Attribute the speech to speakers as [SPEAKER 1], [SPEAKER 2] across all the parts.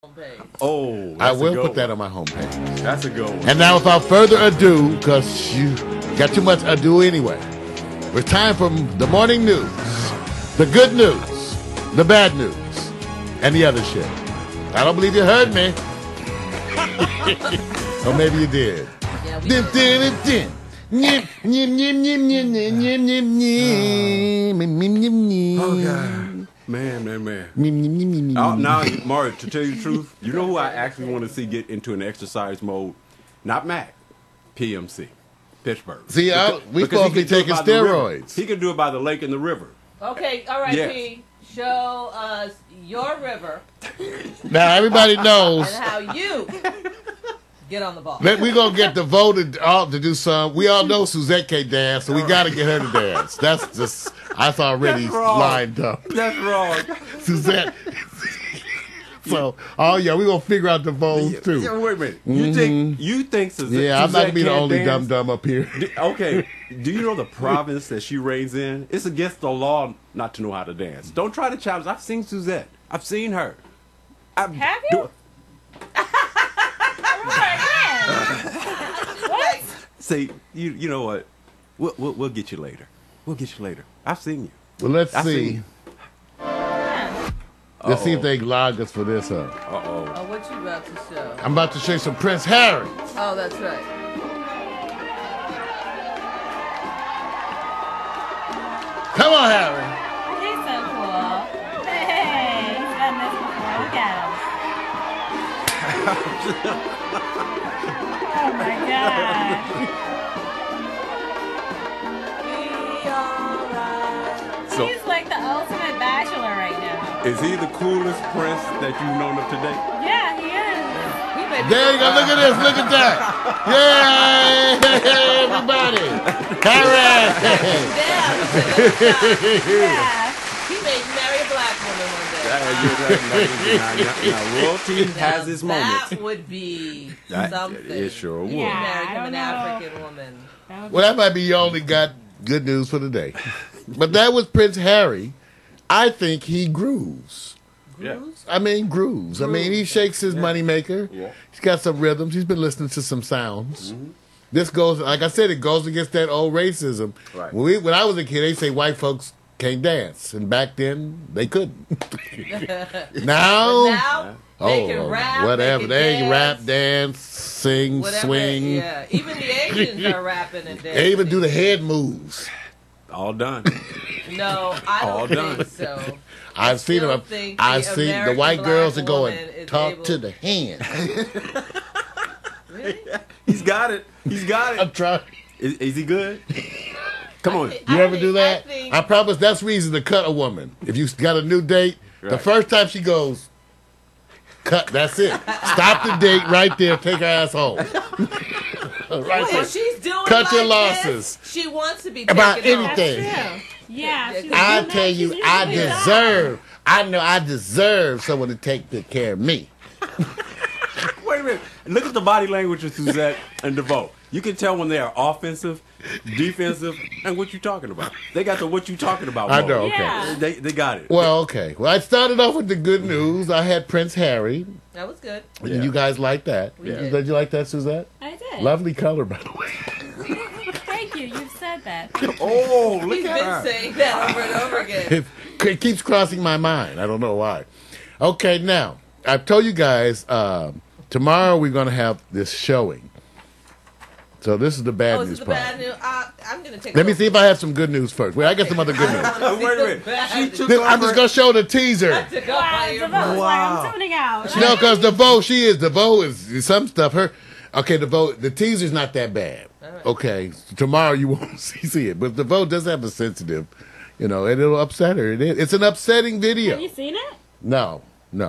[SPEAKER 1] Homepage.
[SPEAKER 2] Oh,
[SPEAKER 3] I will put that on my homepage.
[SPEAKER 2] That's a good one.
[SPEAKER 3] And now, without further ado, because you got too much ado anyway, it's time for the morning news, the good news, the bad news, and the other shit. I don't believe you heard me. Or maybe you did.
[SPEAKER 2] Oh, God. Man. Now, Mario, to tell you the truth, you know who I actually want to see get into an exercise mode? Not Mac. PMC. Pittsburgh.
[SPEAKER 3] See, we supposed to be taking steroids.
[SPEAKER 2] He can do it by the lake and the river.
[SPEAKER 1] Okay, all right, yes. P. Show us your river.
[SPEAKER 3] Now, everybody knows.
[SPEAKER 1] And how you get on the ball.
[SPEAKER 3] We're going to get the voted to do some. We all know Suzette can't dance, so we got to get her to dance. That's just, that's already lined up.
[SPEAKER 2] That's wrong.
[SPEAKER 3] Suzette. So, we're going to figure out the votes, too.
[SPEAKER 2] Yeah, wait a minute. You think Suzette?
[SPEAKER 3] Yeah, I'm not going to be the only dum-dum up here.
[SPEAKER 2] Okay. Do you know the province that she reigns in? It's against the law not to know how to dance. Don't try to challenge. I've seen Suzette. I've seen her.
[SPEAKER 4] Have you? What?
[SPEAKER 2] See, you know what? We'll get you later. We'll get you later. I've seen you.
[SPEAKER 3] Well, let's see. Let's see if they log us for this.
[SPEAKER 1] Oh, what you about to show?
[SPEAKER 3] I'm about to show you some Prince Harry.
[SPEAKER 1] Oh, that's right.
[SPEAKER 3] Come on, Harry.
[SPEAKER 4] He's so cool. Hey, he's done this before. Look at him. Oh my God.
[SPEAKER 2] So,
[SPEAKER 4] he's like the ultimate bachelor right now.
[SPEAKER 2] is he the coolest prince that you've known of today?
[SPEAKER 4] Yeah, he is.
[SPEAKER 3] There you go. Look at this. Look at that. Yay, everybody. Harry.
[SPEAKER 4] Yeah.
[SPEAKER 1] He may marry a black woman one day.
[SPEAKER 2] Now, royalty has its moments.
[SPEAKER 1] That would be something.
[SPEAKER 2] It sure would.
[SPEAKER 1] He
[SPEAKER 4] Yeah.
[SPEAKER 1] married
[SPEAKER 4] I
[SPEAKER 1] him
[SPEAKER 4] don't
[SPEAKER 1] an
[SPEAKER 4] know.
[SPEAKER 1] African woman.
[SPEAKER 3] Well, that might be you only got good news for today. But that was Prince Harry. I think he grooves.
[SPEAKER 1] Grooves?
[SPEAKER 3] I mean, grooves. I mean, he shakes his moneymaker.
[SPEAKER 2] Yeah.
[SPEAKER 3] He's got some rhythms. He's been listening to some sounds. This goes, like I said, it goes against that old racism.
[SPEAKER 2] Right.
[SPEAKER 3] When I was a kid, they say white folks can't dance. And back then, they couldn't.
[SPEAKER 1] Now, they can rap.
[SPEAKER 3] Whatever.
[SPEAKER 1] They
[SPEAKER 3] Can rap, dance, sing,
[SPEAKER 1] whatever,
[SPEAKER 3] swing.
[SPEAKER 1] Yeah, even the Asians are rapping and dancing.
[SPEAKER 3] They even do the head moves.
[SPEAKER 2] All done.
[SPEAKER 1] No, I
[SPEAKER 2] All
[SPEAKER 1] don't
[SPEAKER 2] done.
[SPEAKER 1] think so.
[SPEAKER 3] I've seen them. I've seen the
[SPEAKER 1] American
[SPEAKER 3] white girls are
[SPEAKER 1] black
[SPEAKER 3] going,
[SPEAKER 1] woman is
[SPEAKER 3] talk
[SPEAKER 1] able-
[SPEAKER 3] to the hand.
[SPEAKER 1] Really?
[SPEAKER 2] He's got it. He's got
[SPEAKER 3] I'm
[SPEAKER 2] it.
[SPEAKER 3] trying.
[SPEAKER 2] Is he good? Come on.
[SPEAKER 3] You ever do that?
[SPEAKER 1] I think-
[SPEAKER 3] I promise that's reason to cut a woman. If you got a new date, the
[SPEAKER 2] Right.
[SPEAKER 3] first time she goes, cut, that's it. Stop the date right there, take her ass home. Right
[SPEAKER 1] Well,
[SPEAKER 3] there.
[SPEAKER 1] if she's doing
[SPEAKER 3] Cut
[SPEAKER 1] like
[SPEAKER 3] your losses.
[SPEAKER 1] this, she wants to be
[SPEAKER 3] About
[SPEAKER 1] taken home.
[SPEAKER 3] anything.
[SPEAKER 4] True. Yeah. she's
[SPEAKER 3] I
[SPEAKER 4] doing
[SPEAKER 3] tell
[SPEAKER 4] that.
[SPEAKER 3] you,
[SPEAKER 4] She's
[SPEAKER 3] I
[SPEAKER 4] doing that.
[SPEAKER 3] deserve, I know I deserve someone to take good care of me.
[SPEAKER 2] Wait a minute. Look at the body language of Suzette and DeVoe. You can tell when they are offensive, defensive, and what you talking about. They got the what you talking about
[SPEAKER 3] I
[SPEAKER 2] mode.
[SPEAKER 3] know, okay.
[SPEAKER 4] Yeah.
[SPEAKER 2] They got it.
[SPEAKER 3] Well, okay. Well, I started off with the good news. I had Prince Harry.
[SPEAKER 1] That was good.
[SPEAKER 2] Yeah.
[SPEAKER 3] You guys like that?
[SPEAKER 1] We did.
[SPEAKER 3] Did you like that, Suzette?
[SPEAKER 4] I did.
[SPEAKER 3] Lovely color, by the way.
[SPEAKER 4] Thank you. You've said that.
[SPEAKER 2] Oh, look
[SPEAKER 1] He's
[SPEAKER 2] at
[SPEAKER 1] been
[SPEAKER 2] her.
[SPEAKER 1] saying that over and over again.
[SPEAKER 3] It keeps crossing my mind. I don't know why. Okay, now, I've told you guys, tomorrow we're going to have this showing. So this is the bad
[SPEAKER 1] Oh, is
[SPEAKER 3] news
[SPEAKER 1] it the
[SPEAKER 3] part.
[SPEAKER 1] bad news? I'm going to take
[SPEAKER 3] Let me see if I have some good news first. Wait, I got some other good news.
[SPEAKER 2] Wait a minute. She took
[SPEAKER 3] I'm just
[SPEAKER 2] over.
[SPEAKER 3] going to show the teaser.
[SPEAKER 4] Wow, DeVoe's like, I'm tuning out.
[SPEAKER 3] No, because DeVoe is some stuff. DeVoe, the teaser's not that bad.
[SPEAKER 1] right.
[SPEAKER 3] Okay, tomorrow you won't see it. But DeVoe does have a sensitive, and it'll upset her. It's an upsetting video.
[SPEAKER 4] Have you seen it?
[SPEAKER 3] No,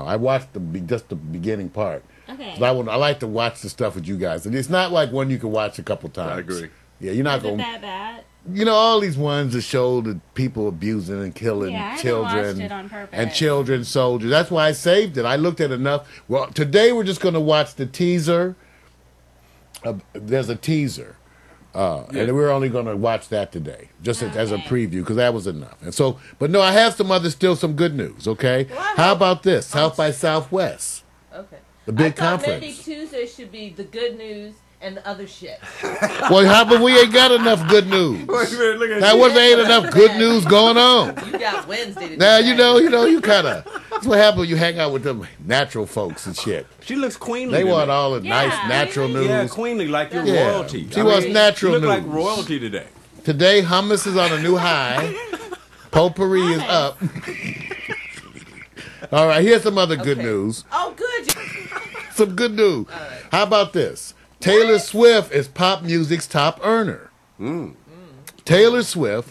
[SPEAKER 3] I watched just the beginning part.
[SPEAKER 4] Okay.
[SPEAKER 3] 'Cause I like to watch the stuff with you guys, and it's not like one you can watch a couple times.
[SPEAKER 2] I agree.
[SPEAKER 3] Yeah, you're not
[SPEAKER 4] Is it
[SPEAKER 3] going.
[SPEAKER 4] that bad?
[SPEAKER 3] All these ones that show the people abusing and killing
[SPEAKER 4] Yeah, I haven't
[SPEAKER 3] children
[SPEAKER 4] watched it on purpose.
[SPEAKER 3] and children soldiers. That's why I saved it. I looked at enough. Well, today we're just going to watch the teaser. There's a teaser. And we're only going to watch that today, just as a preview, because that was enough. And but no, I have some good news, okay?
[SPEAKER 1] Well,
[SPEAKER 3] How about this? South by Southwest.
[SPEAKER 1] Okay.
[SPEAKER 3] The big
[SPEAKER 1] I thought
[SPEAKER 3] conference.
[SPEAKER 1] maybe Tuesday should be the good news and the other shit.
[SPEAKER 3] Well, how about we ain't got enough good news?
[SPEAKER 2] Wait a minute, look at
[SPEAKER 3] Now,
[SPEAKER 2] you.
[SPEAKER 3] what there ain't enough good news going on?
[SPEAKER 1] You got Wednesday to do
[SPEAKER 3] Now,
[SPEAKER 1] that.
[SPEAKER 3] you kind of. That's what happens when you hang out with them natural folks and shit.
[SPEAKER 2] She looks queenly.
[SPEAKER 3] They
[SPEAKER 2] to
[SPEAKER 3] want
[SPEAKER 2] me.
[SPEAKER 3] all the nice natural news.
[SPEAKER 2] Yeah, queenly, like you're
[SPEAKER 3] Yeah.
[SPEAKER 2] royalty.
[SPEAKER 3] She wants natural
[SPEAKER 2] you look like
[SPEAKER 3] news.
[SPEAKER 2] royalty today.
[SPEAKER 3] Today, hummus is on a new high. Potpourri is up. All right, here's some other good news.
[SPEAKER 1] Oh, good.
[SPEAKER 3] Some good news.
[SPEAKER 1] Right.
[SPEAKER 3] How about this? Taylor Swift is pop music's top earner. Taylor Swift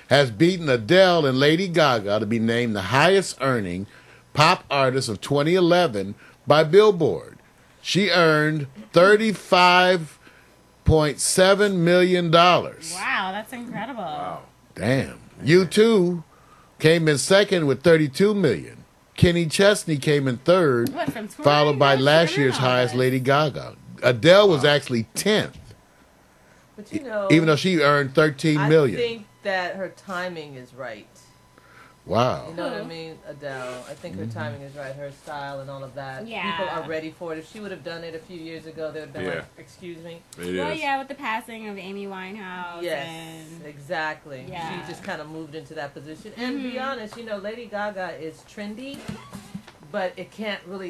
[SPEAKER 3] has beaten Adele and Lady Gaga to be named the highest earning pop artist of 2011 by Billboard. She earned $35.7 million.
[SPEAKER 4] Wow, that's incredible.
[SPEAKER 2] Wow.
[SPEAKER 3] Damn. U2 came in second with $32 million. Kenny Chesney came in third,
[SPEAKER 4] What, from touring?
[SPEAKER 3] followed by
[SPEAKER 4] That's
[SPEAKER 3] last
[SPEAKER 4] touring
[SPEAKER 3] year's
[SPEAKER 4] all
[SPEAKER 3] highest,
[SPEAKER 4] this.
[SPEAKER 3] Lady Gaga. Adele was actually 10th,
[SPEAKER 1] But you know,
[SPEAKER 3] even though she earned $13 million.
[SPEAKER 1] I think that her timing is right.
[SPEAKER 3] Wow.
[SPEAKER 1] You know what I mean? Adele. I think her timing is right. Her style and all of that.
[SPEAKER 4] Yeah.
[SPEAKER 1] People are ready for it. If she would have done it a few years ago, they would have been
[SPEAKER 2] Yeah.
[SPEAKER 1] like, excuse me?
[SPEAKER 2] It
[SPEAKER 4] Well,
[SPEAKER 2] is.
[SPEAKER 4] yeah, with the passing of Amy Winehouse.
[SPEAKER 1] Yes,
[SPEAKER 4] And
[SPEAKER 1] exactly.
[SPEAKER 4] Yeah.
[SPEAKER 1] She just kind of moved into that position. And to be honest, you know, Lady Gaga is trendy, but it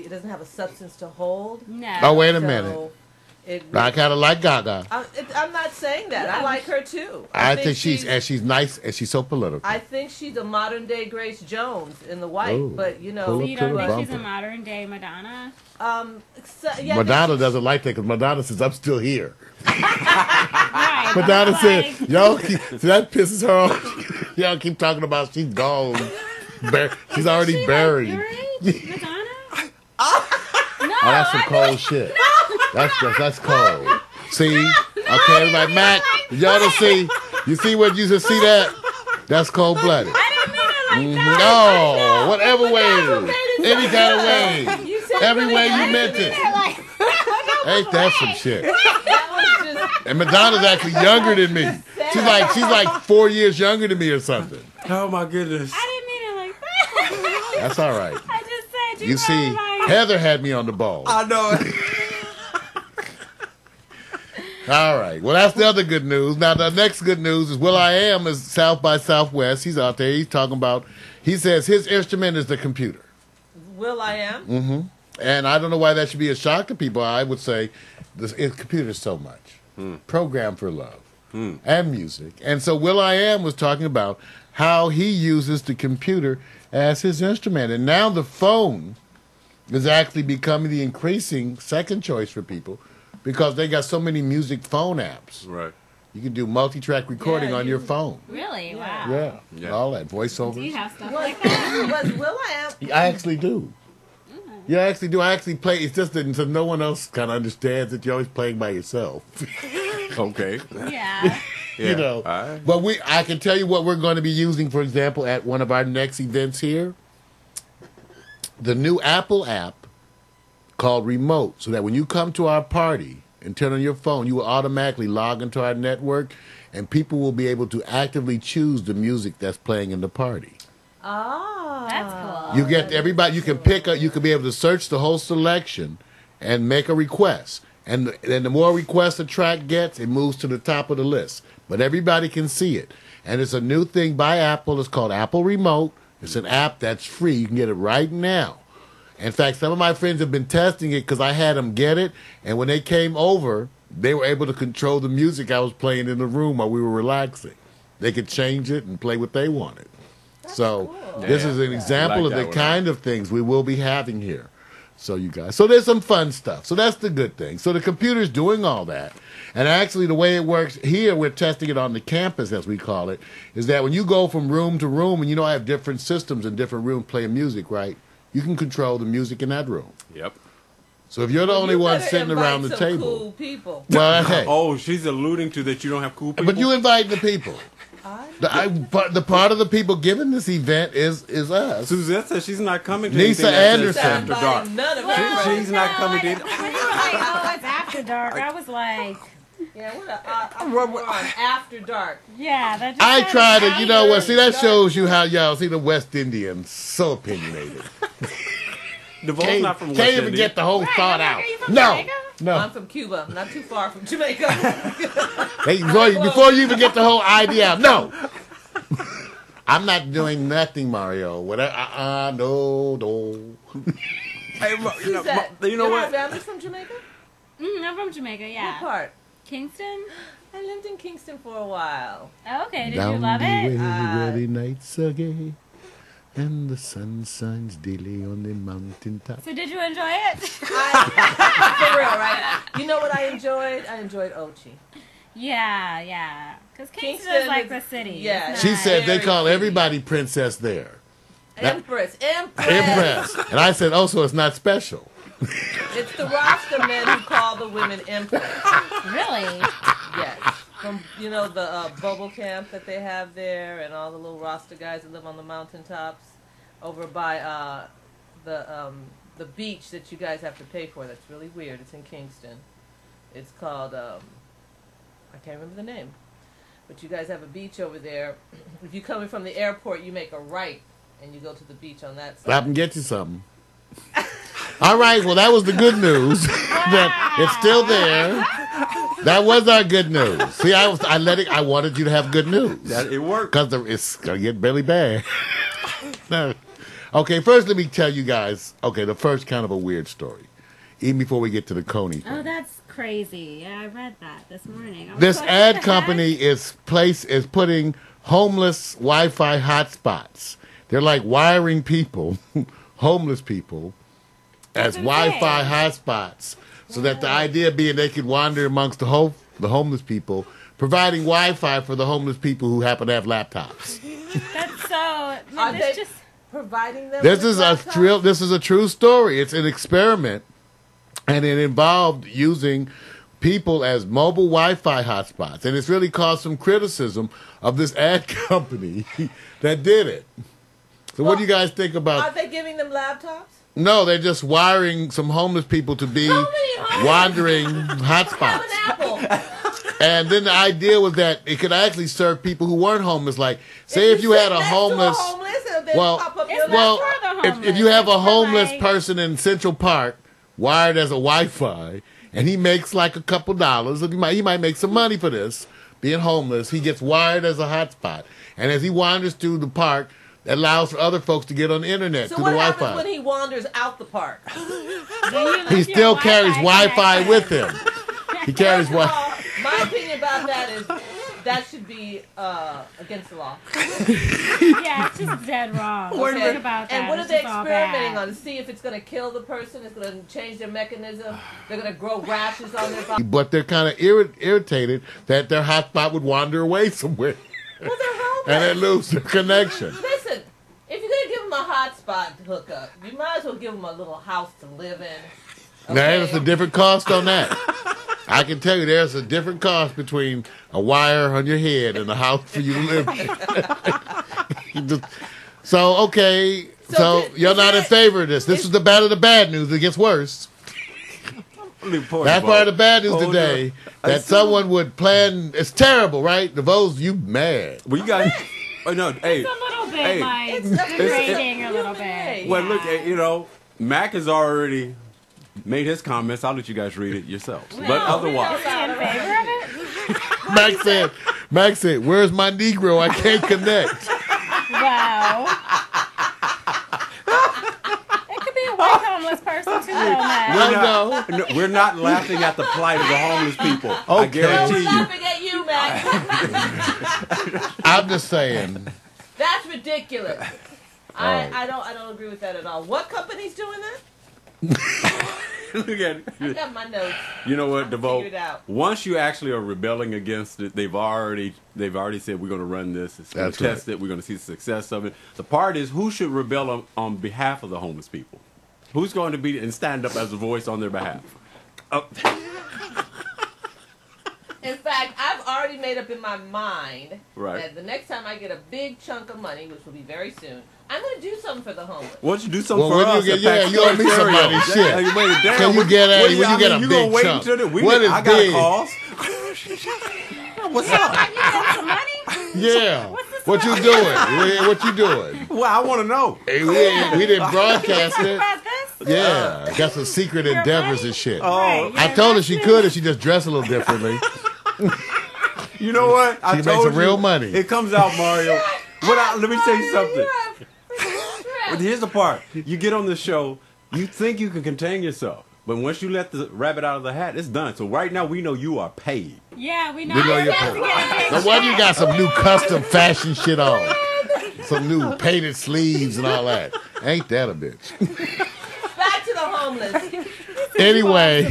[SPEAKER 1] doesn't have a substance to hold.
[SPEAKER 4] no.
[SPEAKER 3] Oh, wait a
[SPEAKER 1] So
[SPEAKER 3] minute.
[SPEAKER 1] It,
[SPEAKER 3] I kind of like Gaga.
[SPEAKER 1] I'm not saying that. I like her too.
[SPEAKER 3] I think she's nice and she's so political.
[SPEAKER 1] I think she's a modern day Grace Jones in the white,
[SPEAKER 3] Ooh,
[SPEAKER 1] but you know,
[SPEAKER 3] pull
[SPEAKER 4] So
[SPEAKER 3] up
[SPEAKER 4] you
[SPEAKER 3] to
[SPEAKER 4] don't
[SPEAKER 3] the
[SPEAKER 4] think she's a
[SPEAKER 3] bumper.
[SPEAKER 4] modern day Madonna?
[SPEAKER 1] yeah,
[SPEAKER 3] Madonna doesn't like that because Madonna says, I'm still here.
[SPEAKER 4] Right.
[SPEAKER 3] Madonna
[SPEAKER 4] but
[SPEAKER 3] said,
[SPEAKER 4] like,
[SPEAKER 3] y'all keep, so that pisses her off. Y'all keep talking about she's gone. She's already
[SPEAKER 4] she
[SPEAKER 3] buried.
[SPEAKER 4] Like your age? Madonna? No,
[SPEAKER 3] Oh, that's some cold shit. That's cold. See? Okay, everybody. Mac, y'all to see. You see what you just see that? That's cold blooded.
[SPEAKER 4] I didn't mean it like that.
[SPEAKER 3] No, whatever way. Any kind of way. Every way you meant it.
[SPEAKER 4] Like,
[SPEAKER 3] Ain't that some shit?
[SPEAKER 1] that was just
[SPEAKER 3] And Madonna's actually younger than me. She's like 4 years younger than me or something.
[SPEAKER 2] Oh my goodness.
[SPEAKER 4] I didn't mean it like that.
[SPEAKER 3] That's all right.
[SPEAKER 4] I just said
[SPEAKER 3] You see, Heather had me on the ball.
[SPEAKER 2] I know it.
[SPEAKER 3] All right. Well, that's the other good news. Now, the next good news is Will.i.am is South by Southwest. He's out there. He's talking about, he says his instrument is the computer.
[SPEAKER 1] Will.i.am.
[SPEAKER 3] And I don't know why that should be a shock to people. I would say the computer is so much. Program for love and music. And so Will.i.am was talking about how he uses the computer as his instrument. And now the phone is actually becoming the increasing second choice for people because they got so many music phone apps.
[SPEAKER 2] Right.
[SPEAKER 3] You can do multi-track recording
[SPEAKER 1] Yeah,
[SPEAKER 3] on your phone.
[SPEAKER 4] Really? Wow.
[SPEAKER 3] Yeah.
[SPEAKER 2] Yeah.
[SPEAKER 3] All that
[SPEAKER 4] Do you
[SPEAKER 3] voiceovers.
[SPEAKER 4] have stuff
[SPEAKER 1] Was,
[SPEAKER 4] like that?
[SPEAKER 1] was Will.i.am?
[SPEAKER 3] I actually do. Yeah, I actually do. I actually play. It's just that so no one else kind of understands that you're always playing by yourself.
[SPEAKER 2] Okay.
[SPEAKER 4] Yeah.
[SPEAKER 3] You know.
[SPEAKER 2] All right.
[SPEAKER 3] But I can tell you what we're going to be using, for example, at one of our next events here. The new Apple app called Remote, so that when you come to our party and turn on your phone, you will automatically log into our network, and people will be able to actively choose the music that's playing in the party.
[SPEAKER 1] Ah,
[SPEAKER 4] That's cool.
[SPEAKER 3] You get everybody. You can pick up. You can be able to search the whole selection and make a request. And the more requests a track gets, it moves to the top of the list. But everybody can see it. And it's a new thing by Apple. It's called Apple Remote. It's an app that's free. You can get it right now. In fact, some of my friends have been testing it because I had them get it. And when they came over, they were able to control the music I was playing in the room while we were relaxing. They could change it and play what they wanted. So this is an example
[SPEAKER 2] like
[SPEAKER 3] of
[SPEAKER 2] that
[SPEAKER 3] the
[SPEAKER 2] one.
[SPEAKER 3] kind of things we will be having here. So you guys, so there's some fun stuff. So that's the good thing. So the computer's doing all that. And actually the way it works here, we're testing it on the campus, as we call it, is that when you go from room to room, and I have different systems in different rooms playing music, right? You can control the music in that room.
[SPEAKER 2] Yep.
[SPEAKER 3] So if you're the only
[SPEAKER 1] You
[SPEAKER 3] one
[SPEAKER 1] better
[SPEAKER 3] sitting
[SPEAKER 1] invite
[SPEAKER 3] around the
[SPEAKER 1] some
[SPEAKER 3] table,
[SPEAKER 1] cool people.
[SPEAKER 3] well, hey,
[SPEAKER 2] Oh, she's alluding to that you don't have cool people.
[SPEAKER 3] but you invite the people. The part of the people giving this event is us.
[SPEAKER 2] Suzette says she's not coming to
[SPEAKER 3] Nisa
[SPEAKER 2] anything that says
[SPEAKER 3] Anderson.
[SPEAKER 2] after dark.
[SPEAKER 1] None of
[SPEAKER 2] She-
[SPEAKER 1] it.
[SPEAKER 2] she's not coming to.
[SPEAKER 4] When you were like, oh, it's after dark, I was like,
[SPEAKER 1] Yeah, we're on After Dark.
[SPEAKER 4] yeah, that just
[SPEAKER 3] I
[SPEAKER 4] sounds
[SPEAKER 3] try to, you know what?
[SPEAKER 4] after.
[SPEAKER 3] See, that shows you how y'all see the West Indians so opinionated.
[SPEAKER 2] DeVoe's not from West
[SPEAKER 3] Can't even
[SPEAKER 2] Indies.
[SPEAKER 3] get the whole
[SPEAKER 4] Right,
[SPEAKER 3] thought
[SPEAKER 4] I'm like,
[SPEAKER 3] out.
[SPEAKER 4] are you from
[SPEAKER 3] No,
[SPEAKER 4] Jamaica?
[SPEAKER 3] no.
[SPEAKER 1] I'm from Cuba, not too far from Jamaica.
[SPEAKER 3] Hey, before you even get the whole idea out, no. I'm not doing nothing, Mario. Whatever. No.
[SPEAKER 2] Hey,
[SPEAKER 1] Who's that?
[SPEAKER 2] you know
[SPEAKER 1] Your
[SPEAKER 2] what?
[SPEAKER 1] family's from Jamaica?
[SPEAKER 4] I'm from Jamaica, yeah.
[SPEAKER 1] What part?
[SPEAKER 4] Kingston?
[SPEAKER 1] I lived in Kingston for a while.
[SPEAKER 4] Oh, okay, did
[SPEAKER 3] Down
[SPEAKER 4] you love
[SPEAKER 3] the
[SPEAKER 4] it?
[SPEAKER 3] way where the nights are gay, and the sun shines daily on the mountaintop.
[SPEAKER 4] So did you enjoy it?
[SPEAKER 1] For real, right? You know what I enjoyed? I enjoyed Ochi.
[SPEAKER 4] Yeah. Because Kingston
[SPEAKER 1] Kingston
[SPEAKER 4] is like
[SPEAKER 1] is-
[SPEAKER 4] the city.
[SPEAKER 1] yeah.
[SPEAKER 4] It's
[SPEAKER 3] She
[SPEAKER 4] nice.
[SPEAKER 3] said they
[SPEAKER 1] Very
[SPEAKER 3] call
[SPEAKER 1] pretty.
[SPEAKER 3] everybody princess there.
[SPEAKER 1] Empress.
[SPEAKER 3] Impress. And I said, oh, so it's not special.
[SPEAKER 1] It's the Rasta men who call the women empress.
[SPEAKER 4] Really?
[SPEAKER 1] Yes. From, the bubble camp that they have there and all the little Rasta guys that live on the mountaintops over by the beach that you guys have to pay for. That's really weird. It's in Kingston. It's called, I can't remember the name. But you guys have a beach over there. If you're coming from the airport, you make a right and you go to the beach on that side.
[SPEAKER 3] I can get you something. All right, well, that was the good news. That it's still there. That was our good news. See, I wanted you to have good news.
[SPEAKER 2] It worked.
[SPEAKER 3] Because it's going to get really bad. No. Okay, first let me tell you guys, the first kind of a weird story. Even before we get to the KONY thing.
[SPEAKER 4] Oh, that's crazy. Yeah, I read that this morning. I was
[SPEAKER 3] This
[SPEAKER 4] like,
[SPEAKER 3] ad
[SPEAKER 4] what the
[SPEAKER 3] company
[SPEAKER 4] heck?
[SPEAKER 3] is putting homeless Wi-Fi hotspots. They're like wiring people, homeless people, as
[SPEAKER 4] That's
[SPEAKER 3] Wi-Fi
[SPEAKER 4] insane.
[SPEAKER 3] hotspots, so that the idea being they could wander amongst the homeless people, providing Wi-Fi for the homeless people who happen to have laptops.
[SPEAKER 4] That's so...
[SPEAKER 1] Are
[SPEAKER 4] This
[SPEAKER 1] they
[SPEAKER 4] just...
[SPEAKER 1] providing them
[SPEAKER 3] This
[SPEAKER 1] with
[SPEAKER 3] is a
[SPEAKER 1] laptops?
[SPEAKER 3] This is a true story. It's an experiment, and it involved using people as mobile Wi-Fi hotspots, and it's really caused some criticism of this ad company that did it. So, what do you guys think
[SPEAKER 1] Are
[SPEAKER 3] about?
[SPEAKER 1] they giving them laptops?
[SPEAKER 3] No, they're just wiring some homeless people to be
[SPEAKER 1] How many homeless
[SPEAKER 3] wandering
[SPEAKER 1] have
[SPEAKER 3] hotspots.
[SPEAKER 1] an apple?
[SPEAKER 3] And then the idea was that it could actually serve people who weren't homeless. Like, say if you had a homeless. Well,
[SPEAKER 1] It's
[SPEAKER 3] Well,
[SPEAKER 4] for the
[SPEAKER 3] if you have a
[SPEAKER 4] It's for,
[SPEAKER 3] homeless
[SPEAKER 4] like-
[SPEAKER 3] person in Central Park wired as a Wi-Fi, and he makes like a couple dollars, and he might make some money for this, being homeless, he gets wired as a hotspot. And as he wanders through the park, that allows for other folks to get on the internet
[SPEAKER 1] So
[SPEAKER 3] through
[SPEAKER 1] what
[SPEAKER 3] the
[SPEAKER 1] happens
[SPEAKER 3] Wi-Fi.
[SPEAKER 1] when he wanders out the park?
[SPEAKER 3] He still carries Wi-Fi with him. He carries
[SPEAKER 1] First of
[SPEAKER 3] Wi.
[SPEAKER 1] all, my opinion about that is that should be against the law.
[SPEAKER 4] Yeah, it's just dead wrong.
[SPEAKER 1] Okay?
[SPEAKER 4] Think about that.
[SPEAKER 1] And what are
[SPEAKER 4] It's
[SPEAKER 1] they
[SPEAKER 4] just all
[SPEAKER 1] experimenting
[SPEAKER 4] bad.
[SPEAKER 1] on? To see if it's going to kill the person? It's going to change their mechanism? They're going to grow rashes on their body?
[SPEAKER 3] But they're kind of irritated that their hotspot would wander away somewhere,
[SPEAKER 1] Well, they're homeless.
[SPEAKER 3] and they lose their connection.
[SPEAKER 1] Listen, if you're going to give them a hotspot to hook up, you might as well give them a little house to live in.
[SPEAKER 3] Now, there's a different cost on that. I can tell you there's a different cost between a wire on your head and a house for you to live in. So, okay. So you're not in favor of this. This is the bad of the bad news. It gets worse. That's part of the bad news today. That someone would plan. It's terrible, right? The votes, you mad.
[SPEAKER 2] Well, you got. Oh, no, hey.
[SPEAKER 4] It's a little bit
[SPEAKER 2] Hey.
[SPEAKER 4] like
[SPEAKER 1] It's
[SPEAKER 4] degrading a little
[SPEAKER 1] Hey.
[SPEAKER 4] bit.
[SPEAKER 2] Well, look, Mac has already made his comments. I'll let you guys read it yourselves. But otherwise,
[SPEAKER 4] Is he in favor of it?
[SPEAKER 3] Max said, where's my Negro? I can't connect.
[SPEAKER 4] Wow. It could be a white homeless person too, though, Matt.
[SPEAKER 3] No.
[SPEAKER 2] we're not laughing at the plight of the homeless people. I
[SPEAKER 3] Okay.
[SPEAKER 1] We're
[SPEAKER 2] guarantee you.
[SPEAKER 1] laughing at you, Mac.
[SPEAKER 3] I'm just saying.
[SPEAKER 1] That's ridiculous.
[SPEAKER 3] right.
[SPEAKER 1] I don't agree with that at all. What company's doing that?
[SPEAKER 2] Look at it.
[SPEAKER 1] I got my notes.
[SPEAKER 2] You know what,
[SPEAKER 1] I'll
[SPEAKER 2] DeVoe?
[SPEAKER 1] figure it out.
[SPEAKER 2] Once you actually are rebelling against it, they've already said we're going to run this. It's going
[SPEAKER 3] That's
[SPEAKER 2] to test it. We're going to see the success of it. The part is who should rebel on behalf of the homeless people. Who's going to be and stand up as a voice on their behalf?
[SPEAKER 1] In fact, I've already made up in my mind
[SPEAKER 2] Right.
[SPEAKER 1] that the next time I get a big chunk of money, which will be very soon, I'm going to do something for the homeless.
[SPEAKER 2] Why don't you do something
[SPEAKER 3] Well,
[SPEAKER 2] for
[SPEAKER 3] when
[SPEAKER 2] us?
[SPEAKER 3] you get-
[SPEAKER 2] at Pax
[SPEAKER 3] you owe me
[SPEAKER 2] Stereo?
[SPEAKER 3] some money, shit.
[SPEAKER 2] Hey, wait, damn,
[SPEAKER 3] Can you
[SPEAKER 2] what-
[SPEAKER 3] get at
[SPEAKER 2] what
[SPEAKER 3] it
[SPEAKER 2] do
[SPEAKER 3] when you get a
[SPEAKER 2] you
[SPEAKER 3] big
[SPEAKER 2] gonna wait
[SPEAKER 3] chunk?
[SPEAKER 2] until
[SPEAKER 3] What is
[SPEAKER 2] I got
[SPEAKER 3] big?
[SPEAKER 2] a cause. What's up?
[SPEAKER 4] You got some money?
[SPEAKER 3] Yeah.
[SPEAKER 4] What's the
[SPEAKER 3] What you doing? What you doing?
[SPEAKER 2] Well, I want to know.
[SPEAKER 3] Hey, we didn't broadcast it.
[SPEAKER 4] About this?
[SPEAKER 3] Yeah, got some secret endeavors and shit.
[SPEAKER 4] Right,
[SPEAKER 3] I told her she could if she just dressed a little differently.
[SPEAKER 2] You know what?
[SPEAKER 3] She makes some real money.
[SPEAKER 2] It comes out, Mario. Let me tell you something. But here's the part. You get on the show, you think you can contain yourself. But once you let the rabbit out of the hat, it's done. So right now, we know you are paid.
[SPEAKER 4] Yeah, we know.
[SPEAKER 3] We know you're paid. No wonder you got some new custom fashion shit on. Some new painted sleeves and all that. Ain't that a bitch?
[SPEAKER 1] Back to the homeless.
[SPEAKER 3] Anyway.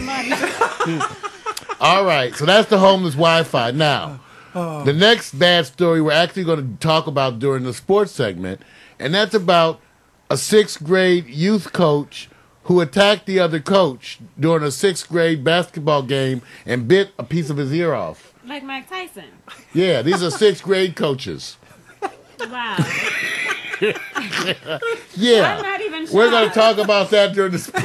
[SPEAKER 3] All right, so that's the homeless Wi-Fi. Now, the next bad story we're actually going to talk about during the sports segment, and that's about a 6th grade youth coach who attacked the other coach during a 6th grade basketball game and bit a piece of his ear off.
[SPEAKER 4] Like Mike Tyson.
[SPEAKER 3] Yeah, these are 6th grade coaches.
[SPEAKER 4] Wow.
[SPEAKER 3] Yeah.
[SPEAKER 4] I'm not even
[SPEAKER 3] We're
[SPEAKER 4] shocked.
[SPEAKER 3] going to talk about that during the
[SPEAKER 4] I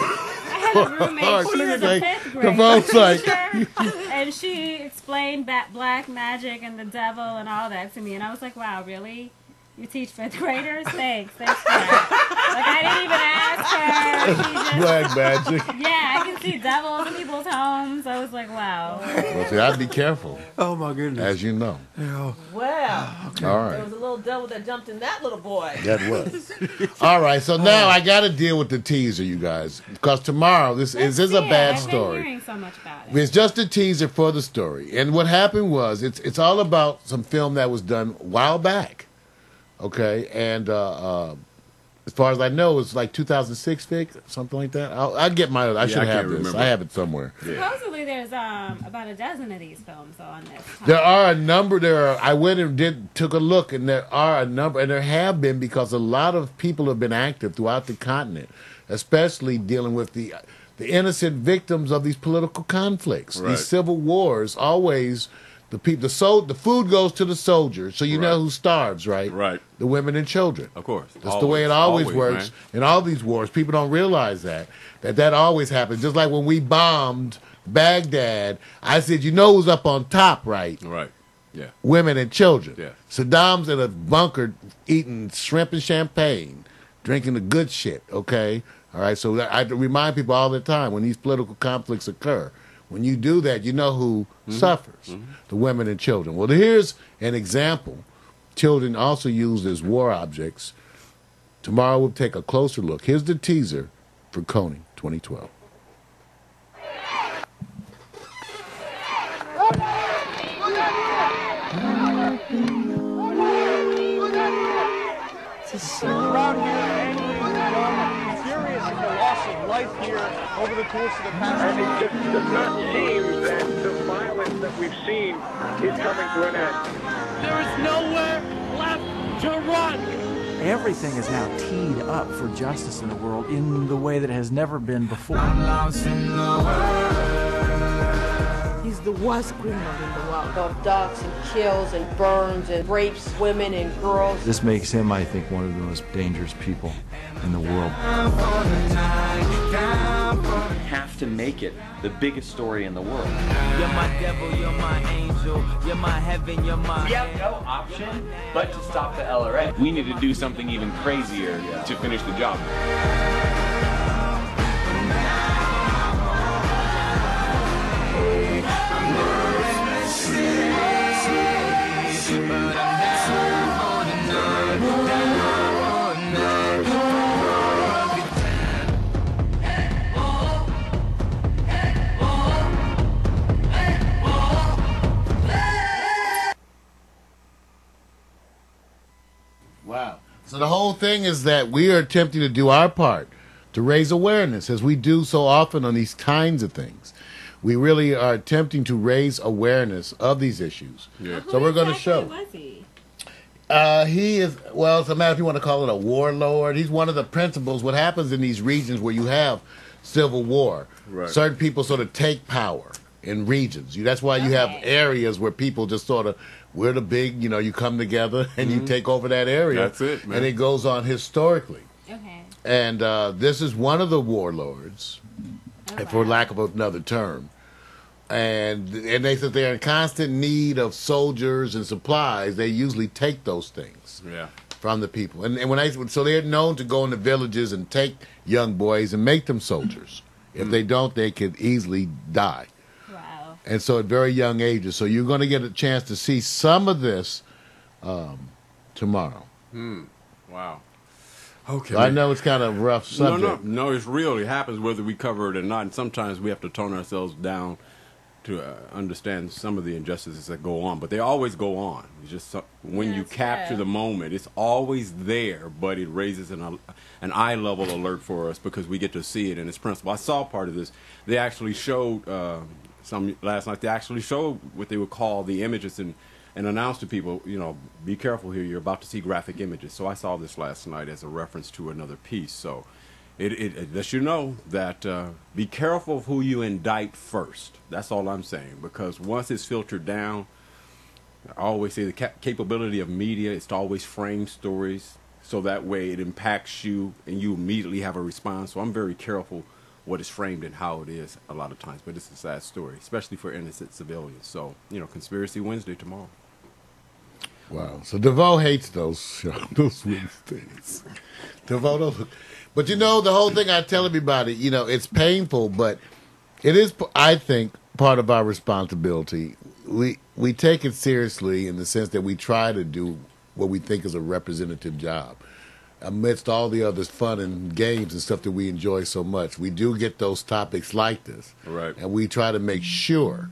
[SPEAKER 4] had a roommate. She was a 5th grade
[SPEAKER 3] Capone's like-
[SPEAKER 4] teacher, and she explained black magic and the devil and all that to me, and I was like, wow, really? You teach 5th graders? Thanks for that. Like, I didn't even ask her. She just,
[SPEAKER 3] Black magic.
[SPEAKER 4] yeah, I can see devils in people's homes. I was like, wow.
[SPEAKER 3] Well, see, I'd be careful,
[SPEAKER 2] Oh, my goodness.
[SPEAKER 3] as you know.
[SPEAKER 1] Wow.
[SPEAKER 3] All
[SPEAKER 1] There
[SPEAKER 3] right.
[SPEAKER 1] was a little devil that jumped in that little boy.
[SPEAKER 3] That was. All right, so now I got to deal with the teaser, you guys, because tomorrow this is a bad
[SPEAKER 4] I've
[SPEAKER 3] story.
[SPEAKER 4] been hearing so much about it.
[SPEAKER 3] It's just a teaser for the story, and what happened was it's all about some film that was done a while back, okay, and as far as I know, it's like 2006, Vic, something like that. I'll get my. I should
[SPEAKER 2] I
[SPEAKER 3] have
[SPEAKER 2] can't
[SPEAKER 3] this.
[SPEAKER 2] remember.
[SPEAKER 3] I have it somewhere.
[SPEAKER 4] Supposedly there's about a dozen of these films on this.
[SPEAKER 3] There are a number. I went and took a look, and there are a number, and there have been because a lot of people have been active throughout the continent, especially dealing with the innocent victims of these political conflicts,
[SPEAKER 2] Right.
[SPEAKER 3] these civil wars. Always, the food goes to the soldiers, so you know
[SPEAKER 2] Right.
[SPEAKER 3] who starves, right?
[SPEAKER 2] Right.
[SPEAKER 3] The women and children.
[SPEAKER 2] Of course.
[SPEAKER 3] That's the way it always works
[SPEAKER 2] man.
[SPEAKER 3] in all these wars. People don't realize that always happens. Just like when we bombed Baghdad, I said, you know who's up on top, right?
[SPEAKER 2] Right. Yeah.
[SPEAKER 3] Women and children.
[SPEAKER 2] Yeah.
[SPEAKER 3] Saddam's in a bunker eating shrimp and champagne, drinking the good shit, okay? All right, so I remind people all the time when these political conflicts occur. When you do that, you know who suffers, the women and children. Well, here's an example. Children also used as war objects. Tomorrow we'll take a closer look. Here's the teaser for KONY 2012.
[SPEAKER 5] Around here, angry, young, furious at the loss of life here over the course of the past.
[SPEAKER 6] And it just does not seem that the violence that we've seen is coming to an end.
[SPEAKER 5] There is nowhere left to run.
[SPEAKER 7] Everything is now teed up for justice in the world in the way that it has never been before.
[SPEAKER 8] He's the worst criminal in the world. Abducts and kills and burns and rapes women and girls.
[SPEAKER 7] This makes him, I think, one of the most dangerous people in the world.
[SPEAKER 9] Have to make it the biggest story in the world.
[SPEAKER 10] You're my devil, you're my angel, you're my heaven, you're my...
[SPEAKER 9] We have no option but to stop the LRA. We need to do something even crazier to finish the job.
[SPEAKER 3] Wow. So the whole thing is that we are attempting to do our part to raise awareness, as we do so often on these kinds of things. We really are attempting to raise awareness of these issues.
[SPEAKER 2] Yeah.
[SPEAKER 3] So we're going to show.
[SPEAKER 4] Who was he?
[SPEAKER 3] He is, well, it's a matter if you want to call it a warlord. He's one of the principals. What happens in these regions where you have civil war,
[SPEAKER 2] Right.
[SPEAKER 3] certain people sort of take power in regions. That's why you have areas where people just sort of, we're the big, you come together and you take over that area.
[SPEAKER 2] That's it, man.
[SPEAKER 3] And it goes on historically.
[SPEAKER 4] Okay.
[SPEAKER 3] And this is one of the warlords,
[SPEAKER 4] Oh,
[SPEAKER 3] for
[SPEAKER 4] wow.
[SPEAKER 3] lack of another term, and they said they're in constant need of soldiers and supplies. They usually take those things from the people, and so they're known to go into villages and take young boys and make them soldiers. If they don't, they could easily die.
[SPEAKER 4] Wow!
[SPEAKER 3] And so at very young ages, so you're going to get a chance to see some of this tomorrow.
[SPEAKER 2] Wow. Okay.
[SPEAKER 3] So I know it's kind of a rough subject.
[SPEAKER 2] No, it's real. It happens whether we cover it or not. And sometimes we have to tone ourselves down to understand some of the injustices that go on. But they always go on. It's just when you capture the moment, it's always there, but it raises an eye-level alert for us because we get to see it in its principle. I saw part of this. They actually showed some last night. They actually showed what they would call the images and announced to people, be careful here, you're about to see graphic images. So I saw this last night as a reference to another piece. So it lets you know that be careful of who you indict first. That's all I'm saying, because once it's filtered down, I always say the capability of media is to always frame stories so that way it impacts you and you immediately have a response. So I'm very careful what is framed and how it is a lot of times. But it's a sad story, especially for innocent civilians. So, Conspiracy Wednesday tomorrow.
[SPEAKER 3] Wow. So DeVoe hates those Wednesdays. DeVoe, but the whole thing I tell everybody, it's painful, but it is, I think, part of our responsibility. We take it seriously in the sense that we try to do what we think is a representative job. Amidst all the other fun and games and stuff that we enjoy so much, we do get those topics like this.
[SPEAKER 2] Right.
[SPEAKER 3] And we try to make sure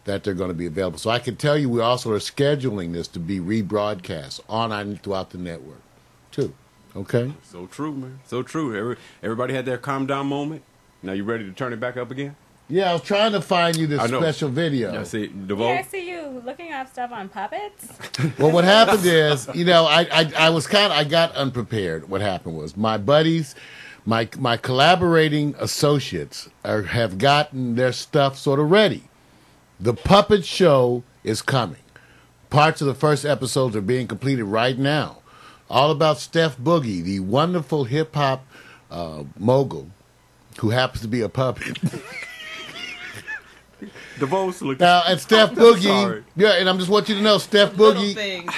[SPEAKER 3] that they're going to be available. So I can tell you we also are scheduling this to be rebroadcast on and throughout the network, too. Okay?
[SPEAKER 2] So true, man. So true. Everybody had their calm down moment. Now you ready to turn it back up again?
[SPEAKER 3] Yeah, I was trying to find you this special video.
[SPEAKER 2] Yeah, see, DeVoe?
[SPEAKER 4] Yeah, I see you looking up stuff on puppets.
[SPEAKER 3] Well, what happened is, I got unprepared. What happened was my buddies, my collaborating associates have gotten their stuff sort of ready. The puppet show is coming. Parts of the first episodes are being completed right now. All about Steph Boogie, the wonderful hip-hop mogul who happens to be a puppet.
[SPEAKER 2] DeVoe's looking.
[SPEAKER 3] Now, and Steph Boogie, and I just want you to know, Steph Boogie.
[SPEAKER 1] Things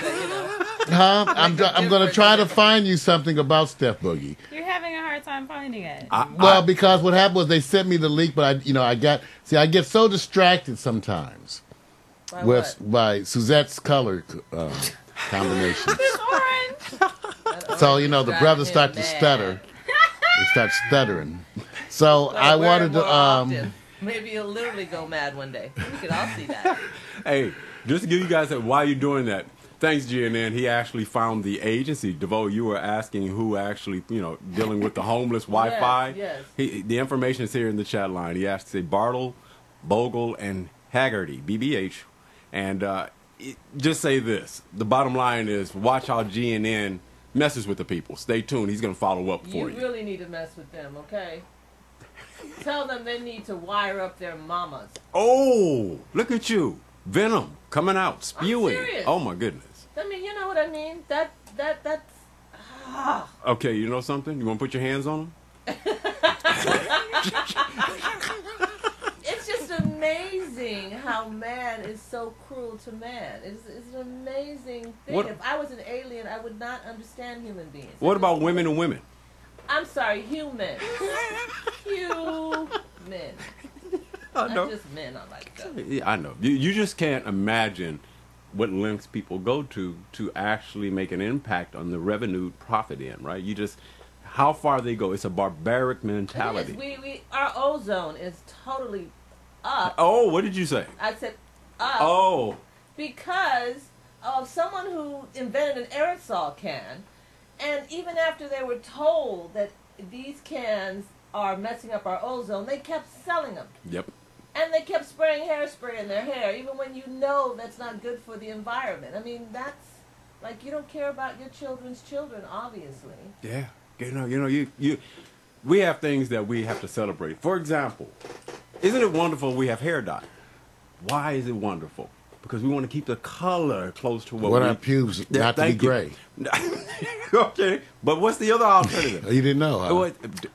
[SPEAKER 3] I'm going to try to find you something about Steph Boogie.
[SPEAKER 4] You're having a hard time finding it.
[SPEAKER 3] Because what happened was they sent me the link, but I get so distracted sometimes by Suzette's color combination.
[SPEAKER 4] It's orange.
[SPEAKER 3] So the brothers start to stutter. They start stuttering. So I wanted to.
[SPEAKER 1] Maybe you'll literally go mad one day. We could all see that.
[SPEAKER 2] Hey, just to give you guys why you're doing that. Thanks, GNN. He actually found the agency. DeVoe, you were asking who actually, dealing with the homeless Wi-Fi.
[SPEAKER 1] Yes.
[SPEAKER 2] The information is here in the chat line. He asked to say Bartle, Bogle, and Haggerty, BBH. And just say this. The bottom line is watch how GNN messes with the people. Stay tuned. He's going to follow up for you.
[SPEAKER 1] You really need to mess with them, okay? Tell them they need to wire up their mamas.
[SPEAKER 2] Oh, look at you. Venom coming out, spewing.
[SPEAKER 1] I'm serious.
[SPEAKER 2] Oh, my goodness.
[SPEAKER 1] I mean, you know what I mean? That's...
[SPEAKER 2] Okay, you know something? You want to put your hands on them?
[SPEAKER 1] It's just amazing how man is so cruel to man. It's an amazing thing. If I was an alien, I would not understand human beings.
[SPEAKER 2] What about women and women?
[SPEAKER 1] I'm sorry, human. Human.
[SPEAKER 2] I know.
[SPEAKER 1] Not just men, I like that.
[SPEAKER 2] Yeah, I know. You just can't imagine what lengths people go to actually make an impact on the revenue profit end, right? How far they go. It's a barbaric mentality.
[SPEAKER 1] Our ozone is totally up.
[SPEAKER 2] Oh, what did you say?
[SPEAKER 1] I said up.
[SPEAKER 2] Oh.
[SPEAKER 1] Because of someone who invented an aerosol can, and even after they were told that these cans are messing up our ozone, they kept selling them.
[SPEAKER 2] Yep.
[SPEAKER 1] And they kept spraying hairspray in their hair, even when you know that's not good for the environment. I mean, that's like you don't care about your children's children, obviously.
[SPEAKER 2] Yeah. We have things that we have to celebrate. For example, isn't it wonderful we have hair dye? Why is it wonderful? Because we want to keep the color close to what
[SPEAKER 3] our pubes not to be gray.
[SPEAKER 2] Okay, but what's the other alternative?
[SPEAKER 3] You didn't know, huh?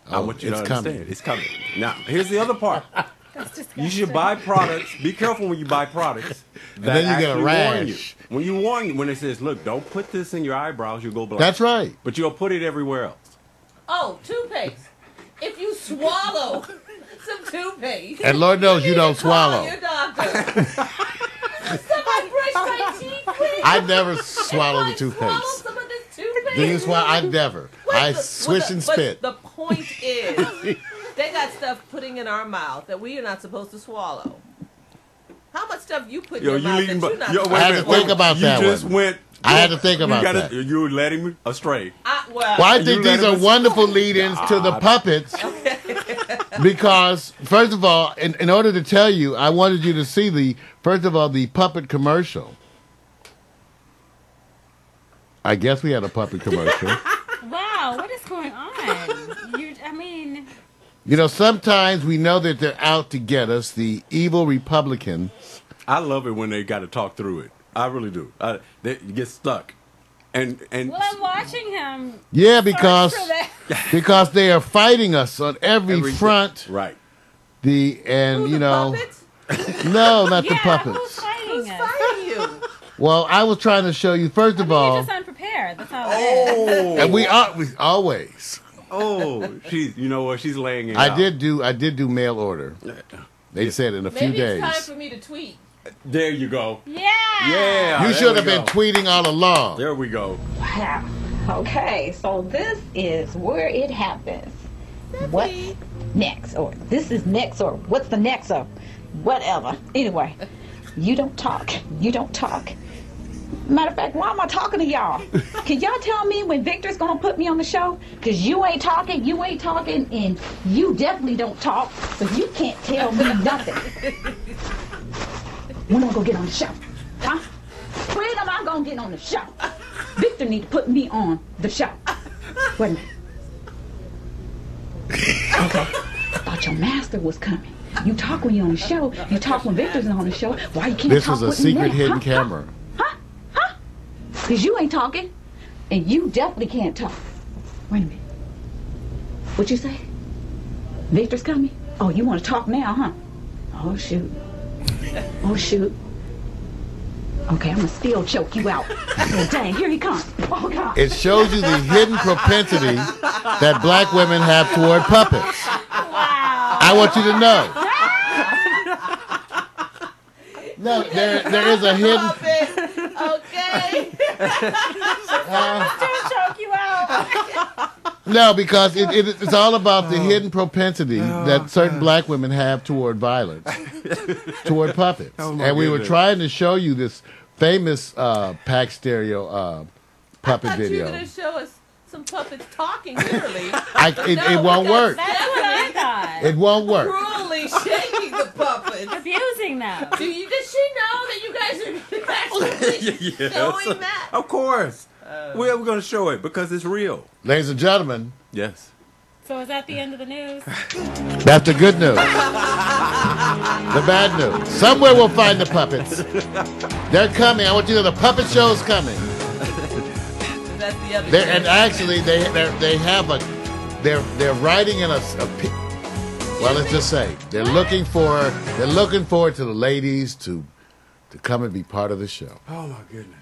[SPEAKER 2] I want you to understand.
[SPEAKER 3] Coming.
[SPEAKER 2] It's coming. Now, here's the other part. You should buy products. Be careful when you buy products.
[SPEAKER 3] And then you get a rash.
[SPEAKER 2] When it says, look, don't put this in your eyebrows, you'll go black.
[SPEAKER 3] That's right.
[SPEAKER 2] But you'll put it everywhere else.
[SPEAKER 1] Oh, toothpaste. If you swallow some toothpaste.
[SPEAKER 3] And Lord knows you don't swallow.
[SPEAKER 1] Call your doctor. Somebody brush my teeth with.
[SPEAKER 3] I never swallow the toothpaste.
[SPEAKER 1] Some of this toothpaste.
[SPEAKER 3] Do you swallow? I never. I swish and spit.
[SPEAKER 1] But the point is, they got stuff putting in our mouth that we are not supposed to swallow. How much stuff you put in your mouth that you're not supposed to swallow?
[SPEAKER 3] I had to think about that one. I had to think about that.
[SPEAKER 2] You're letting me astray.
[SPEAKER 3] Well, I think these are wonderful lead-ins to the puppets. Because, first of all, in order to tell you, I wanted you to see the puppet commercial. I guess we had a puppet commercial.
[SPEAKER 4] Wow, what is going on?
[SPEAKER 3] You know, sometimes we know that they're out to get us, the evil Republicans.
[SPEAKER 2] I love it when they got to talk through it. I really do. They get stuck. And
[SPEAKER 4] well, I'm watching him.
[SPEAKER 3] Yeah, because they are fighting us on every front.
[SPEAKER 2] Right.
[SPEAKER 1] Puppets?
[SPEAKER 3] No, not the puppets.
[SPEAKER 4] Who's
[SPEAKER 1] fighting you?
[SPEAKER 3] Well, I was trying to show you. First of all,
[SPEAKER 4] you're just unprepared. That's all it is.
[SPEAKER 3] And we always.
[SPEAKER 2] Oh, you know what? She's laying it
[SPEAKER 3] I
[SPEAKER 2] out.
[SPEAKER 3] did do mail order. They said in a few days.
[SPEAKER 1] Maybe it's time for me to tweet.
[SPEAKER 2] There you go.
[SPEAKER 4] Yeah.
[SPEAKER 3] You should have been tweeting all along.
[SPEAKER 2] There we go.
[SPEAKER 11] Wow. Okay, so this is where it happens. What's next? Or this is next, or what's the next, or whatever. Anyway, you don't talk. You don't talk. Matter of fact, why am I talking to y'all? Can y'all tell me when Victor's gonna put me on the show? Because you ain't talking, and you definitely don't talk, so you can't tell me nothing. When am I gonna get on the show? Huh? When am I gonna get on the show? Victor need to put me on the show. Wait a minute. Okay. I thought your master was coming. You talk when you're on the show. You talk when Victor's on the show. Why you can't
[SPEAKER 3] This
[SPEAKER 11] talk
[SPEAKER 3] is a
[SPEAKER 11] with
[SPEAKER 3] secret
[SPEAKER 11] me?
[SPEAKER 3] hidden camera.
[SPEAKER 11] Because you ain't talking, and you definitely can't talk. Wait a minute. What you say? Victor's coming? Oh, you want to talk now, huh? Oh, shoot. Oh, shoot. Okay, I'm going to still choke you out. Oh, dang, here he comes. Oh, God.
[SPEAKER 3] It shows you the hidden propensity that black women have toward puppets.
[SPEAKER 4] Wow.
[SPEAKER 3] I want you to know. No, there is a hidden...
[SPEAKER 1] Okay.
[SPEAKER 4] Still choke you out.
[SPEAKER 3] No, because it's all about the hidden propensity that certain black women have toward violence, toward puppets. And we were trying to show you this famous Pack Stereo puppet video.
[SPEAKER 1] You were going to show us some puppets talking, literally.
[SPEAKER 3] It won't work.
[SPEAKER 4] That's what I thought.
[SPEAKER 3] It won't work.
[SPEAKER 1] Cruelly shaking the puppets.
[SPEAKER 4] Abusing them.
[SPEAKER 1] Does she know that you guys are actually showing that?
[SPEAKER 2] Of course. We're going to show it because it's real.
[SPEAKER 3] Ladies and gentlemen.
[SPEAKER 2] Yes.
[SPEAKER 4] So is that the end of the news?
[SPEAKER 3] That's the good news. The bad news. Somewhere we'll find the puppets. They're coming. I want you to know the puppet show is coming.
[SPEAKER 1] That's the other
[SPEAKER 3] and actually, they're writing in well, let's just say they're looking forward to the ladies to come and be part of the show.
[SPEAKER 2] Oh my goodness.